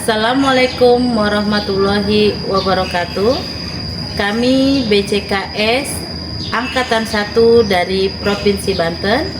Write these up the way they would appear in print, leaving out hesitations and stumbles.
Assalamualaikum warahmatullahi wabarakatuh. Kami BCKS Angkatan 1 dari Provinsi Banten,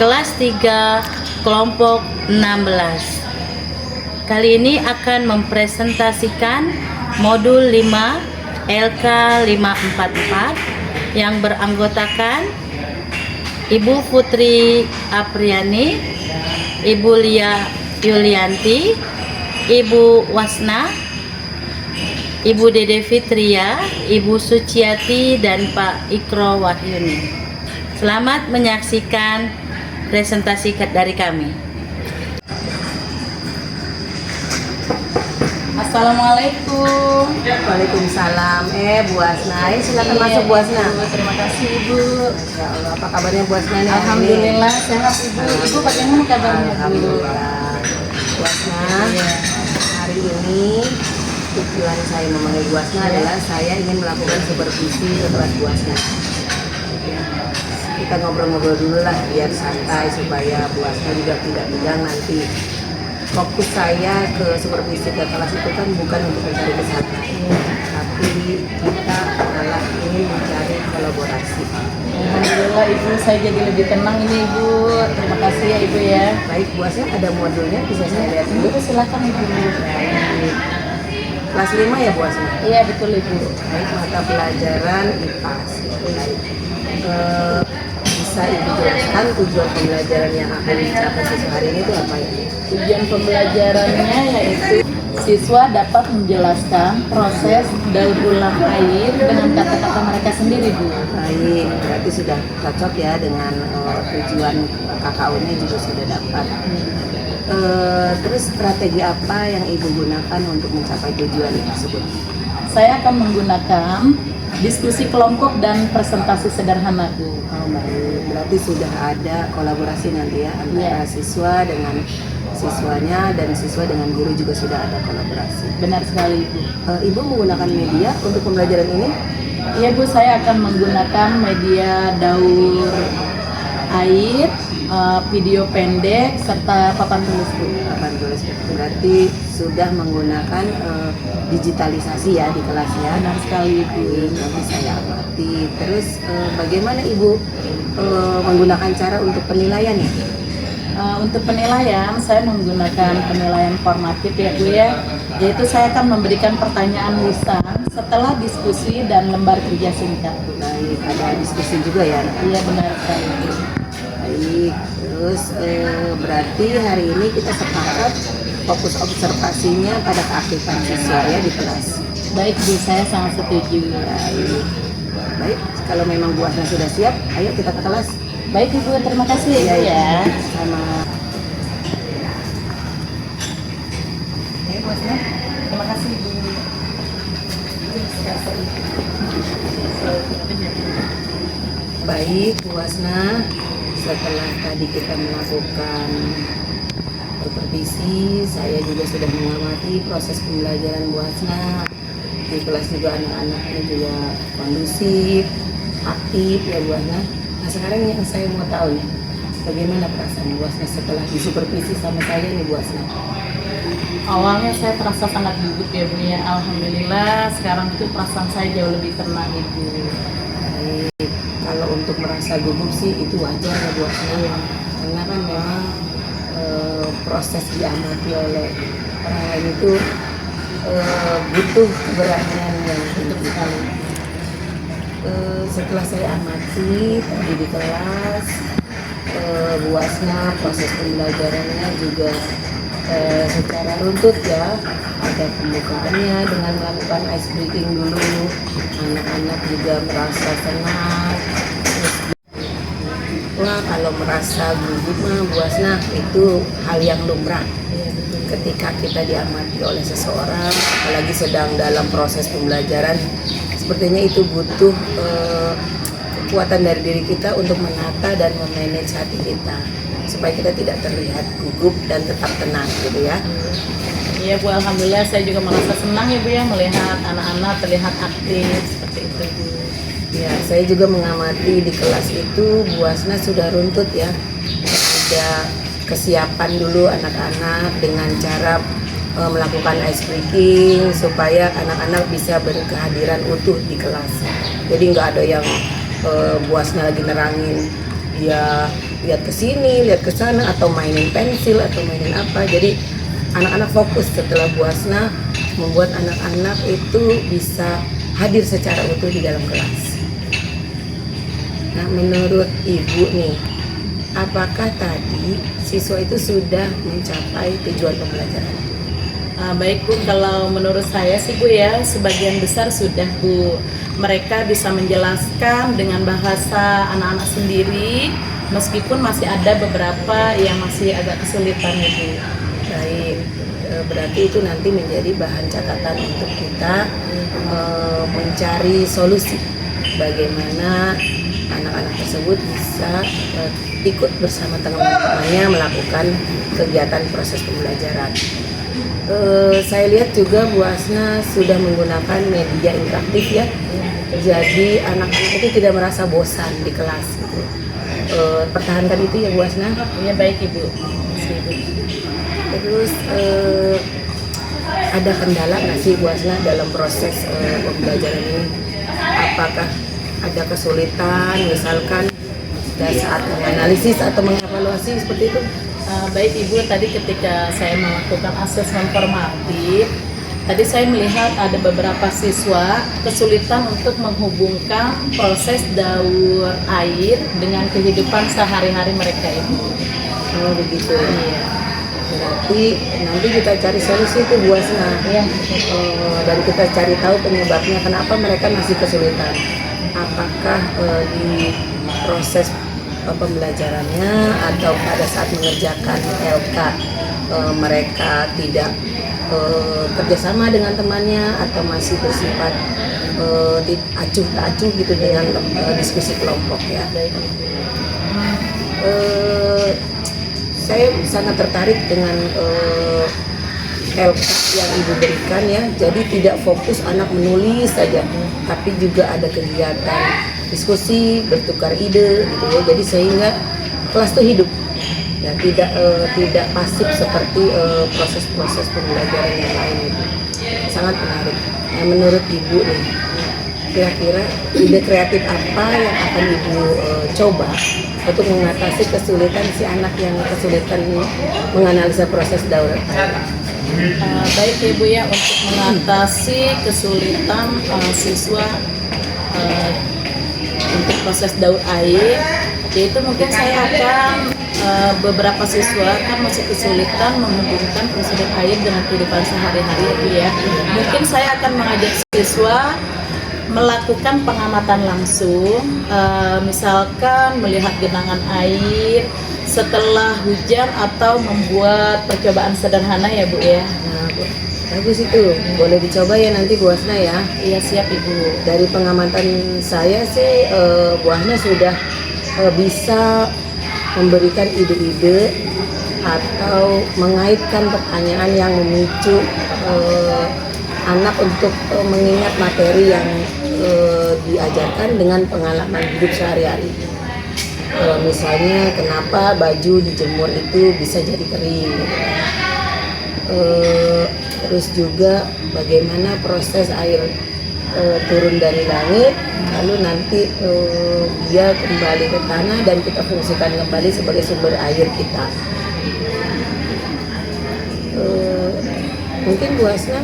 kelas 3, kelompok 16. Kali ini akan mempresentasikan modul 5 LK 544 yang beranggotakan Ibu Putri Apriani, Ibu Lia Yulianti, Ibu Wasna, Ibu Dede Fitria, Ibu Suciati, dan Pak Ikro Wahyuni. Selamat menyaksikan presentasi dari kami. Assalamualaikum. Waalaikumsalam. Bu Asna, silakan masuk Bu Asna. Terima kasih Ibu. Ya Allah, apa kabarnya Bu Asna nih? Alhamdulillah sehat Ibu. Ibu bagaimana kabarnya Bu? Alhamdulillah. Bu Asna, hari ini tujuan saya memanggil Bu Asna adalah saya ingin melakukan supervisi ke kelas Bu Asna. Kita ngobrol-ngobrol dulu lah biar santai supaya Bu Asna juga tidak bilang nanti fokus saya ke supervisi ke kelas itu kan bukan untuk mencari kesalahan, tapi kita adalah ingin mencari kolaborasi. Alhamdulillah Ibu, saya jadi lebih tenang ini Ibu. Terima kasih ya Ibu ya. Baik Bu Asna, ada modulnya bisa saya lihat dulu. Ibu silakan Ibu. Kelas 5 ya Bu Asna? Iya betul Ibu. Baik, mata pelajaran IPA. Bisa Ibu jelaskan tujuan pembelajaran yang akan dicapai siswa hari ini itu apa ya? Tujuan pembelajarannya yaitu siswa dapat menjelaskan proses daur ulang air dengan kata-kata mereka sendiri Bu. Baik, berarti sudah cocok ya dengan tujuan KKU-nya juga sudah dapat. Terus strategi apa yang Ibu gunakan untuk mencapai tujuan tersebut? Saya akan menggunakan diskusi kelompok dan presentasi sederhana Bu. Baik, berarti sudah ada kolaborasi nanti ya antara siswa dengan siswanya dan siswa dengan guru juga sudah ada kolaborasi. Benar sekali Ibu. Ibu menggunakan media untuk pembelajaran ini? Iya Bu, saya akan menggunakan media daur air, video pendek, serta papan tulis Bu. Papan tulis, berarti sudah menggunakan digitalisasi ya di kelasnya. Benar sekali Ibu. Nanti saya amati. Terus bagaimana Ibu menggunakan cara untuk penilaian ya? Untuk penilaian, saya menggunakan penilaian formatif ya Bu ya. Yaitu saya akan memberikan pertanyaan lisan setelah diskusi dan lembar kerja singkat Bu. Baik, ada diskusi juga ya? Iya benar sekali. Baik, terus berarti hari ini kita sepakat fokus observasinya pada keaktifan siswa ya di kelas. Baik Bu, saya sangat setuju. Baik, kalau memang Bu Asna sudah siap, ayo kita ke kelas. Baik Ibu, terima kasih ya Ibu ya. Sama. Ya Bu Asna, terima kasih Ibu. Baik Bu Asna, setelah tadi kita melakukan supervisi, saya juga sudah mengamati proses pembelajaran Bu Asna. Di kelas juga anak-anaknya juga kondusif, aktif ya Bu Asna. Nah sekarang yang saya mau tahu nih, bagaimana perasaan Bu Asna setelah disupervisi sama saya nih Bu Asna? Awalnya saya terasa sangat gugup ya Bu ya. Alhamdulillah sekarang itu perasaan saya jauh lebih tenang Ibu. Baik, kalau untuk merasa gugup sih itu wajar ya Bu Asna, karena kan memang proses diamati oleh orang lain itu butuh keberanian yang tinggi sekali. Setelah saya amati tadi di kelas, Bu Asna proses pembelajarannya juga secara runtut ya, ada pembukaannya dengan melakukan ice breaking dulu, anak-anak juga merasa senang. Wah, kalau merasa gugup mah Bu Asna itu hal yang lumrah. Ketika kita diamati oleh seseorang, apalagi sedang dalam proses pembelajaran, sepertinya itu butuh kekuatan dari diri kita untuk menata dan memanage hati kita supaya kita tidak terlihat gugup dan tetap tenang gitu ya. Iya Bu, alhamdulillah saya juga merasa senang ya Bu ya melihat anak-anak terlihat aktif seperti itu Bu. Ya, saya juga mengamati di kelas itu Bu Asna sudah runtut ya. Ada kesiapan dulu anak-anak dengan cara melakukan ice breaking supaya anak-anak bisa berkehadiran utuh di kelas. Jadi nggak ada yang Bu Asna lagi nerangin dia lihat ke sini, lihat ke sana, atau mainin pensil atau mainin apa. Jadi anak-anak fokus setelah Bu Asna membuat anak-anak itu bisa hadir secara utuh di dalam kelas. Nah, menurut Ibu nih, apakah tadi siswa itu sudah mencapai tujuan pembelajaran? Baik Bu, kalau menurut saya sih Bu ya, sebagian besar sudah Bu. Mereka bisa menjelaskan dengan bahasa anak-anak sendiri, meskipun masih ada beberapa yang masih agak kesulitan ya Bu. Baik, berarti itu nanti menjadi bahan catatan untuk kita mencari solusi bagaimana anak-anak tersebut bisa ikut bersama teman-temannya melakukan kegiatan proses pembelajaran. Saya lihat juga Bu Asna sudah menggunakan media interaktif ya, jadi anak-anak itu tidak merasa bosan di kelas gitu. Pertahankan itu ya Bu Asna. Ya baik Ibu. Makasih, Ibu. Terus ada kendala nggak sih Bu Asna dalam proses pembelajaran ini? Apakah ada kesulitan misalkan pada saat menganalisis atau mengevaluasi seperti itu? Baik Ibu, tadi ketika saya melakukan asesmen formatif, tadi saya melihat ada beberapa siswa kesulitan untuk menghubungkan proses daur air dengan kehidupan sehari-hari mereka Ibu. Oh begitu. Iya. Berarti nanti kita cari solusi itu Bu Asna. Iya. Dan kita cari tahu penyebabnya kenapa mereka masih kesulitan. Apakah di proses pembelajarannya atau pada saat mengerjakan LK mereka tidak kerjasama dengan temannya atau masih bersifat acuh tak acuh gitu dengan diskusi kelompok ya. Saya sangat tertarik dengan LK yang Ibu berikan ya, jadi tidak fokus anak menulis saja, tapi juga ada kegiatan diskusi, bertukar ide gitu ya, jadi sehingga kelas itu hidup ya, tidak pasif seperti proses-proses pembelajaran yang lain gitu. Sangat menarik. Nah, menurut Ibu nih, kira-kira ide kreatif apa yang akan Ibu coba untuk mengatasi kesulitan si anak yang kesulitan menganalisa proses daur air? Baik Ibu ya, untuk mengatasi kesulitan siswa untuk proses daur air, yaitu mungkin saya akan beberapa siswa kan masih kesulitan menghubungkan proses daur air dengan kehidupan sehari-hari Ibu ya. Mungkin saya akan mengajak siswa melakukan pengamatan langsung, misalkan melihat genangan air setelah hujan atau membuat percobaan sederhana ya Bu ya. Nah, bagus itu, boleh dicoba ya nanti Bu Asna ya. Iya siap Ibu. Dari pengamatan saya sih Bu Asna sudah bisa memberikan ide-ide atau mengaitkan pertanyaan yang memicu anak untuk mengingat materi yang diajarkan dengan pengalaman hidup sehari-hari. Misalnya kenapa baju dijemur itu bisa jadi kering, terus juga bagaimana proses air turun dari langit lalu nanti dia kembali ke tanah dan kita fungsikan kembali sebagai sumber air kita. Mungkin Bu Asna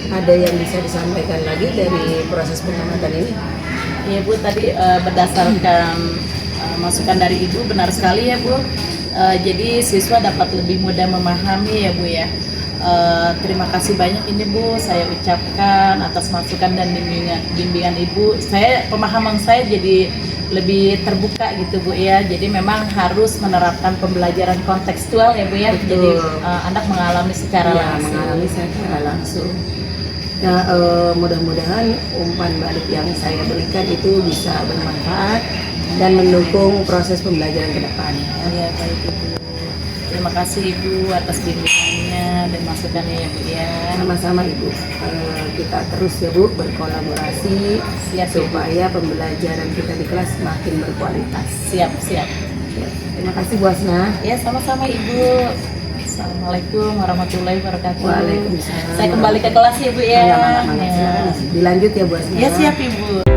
ada yang bisa disampaikan lagi dari proses pengamatan ini? Iya Bu, tadi berdasarkan masukan dari Ibu benar sekali ya Bu. Jadi siswa dapat lebih mudah memahami ya Bu ya. Terima kasih banyak ini Bu saya ucapkan atas masukan dan bimbingan Ibu. Pemahaman saya jadi lebih terbuka gitu Bu ya. Jadi memang harus menerapkan pembelajaran kontekstual ya Bu ya. Betul. Jadi anak mengalami secara langsung. Mengalami secara langsung. Nah, mudah-mudahan umpan balik yang saya berikan itu bisa bermanfaat dan mendukung proses pembelajaran ke depan. Ya, baik Ibu. Terima kasih Ibu atas bimbingannya dan masukannya ya Bu ya. Sama-sama Ibu. Kita terus ya Bu berkolaborasi supaya pembelajaran kita di kelas makin berkualitas. Siap. Terima kasih Bu Asna. Ya, sama-sama Ibu. Assalamualaikum warahmatullahi wabarakatuh. Waalaikumsalam. Saya kembali ke kelas ya Bu ya. Silakan, silakan. Dilanjut ya Bu Asna. Ya siap Ibu.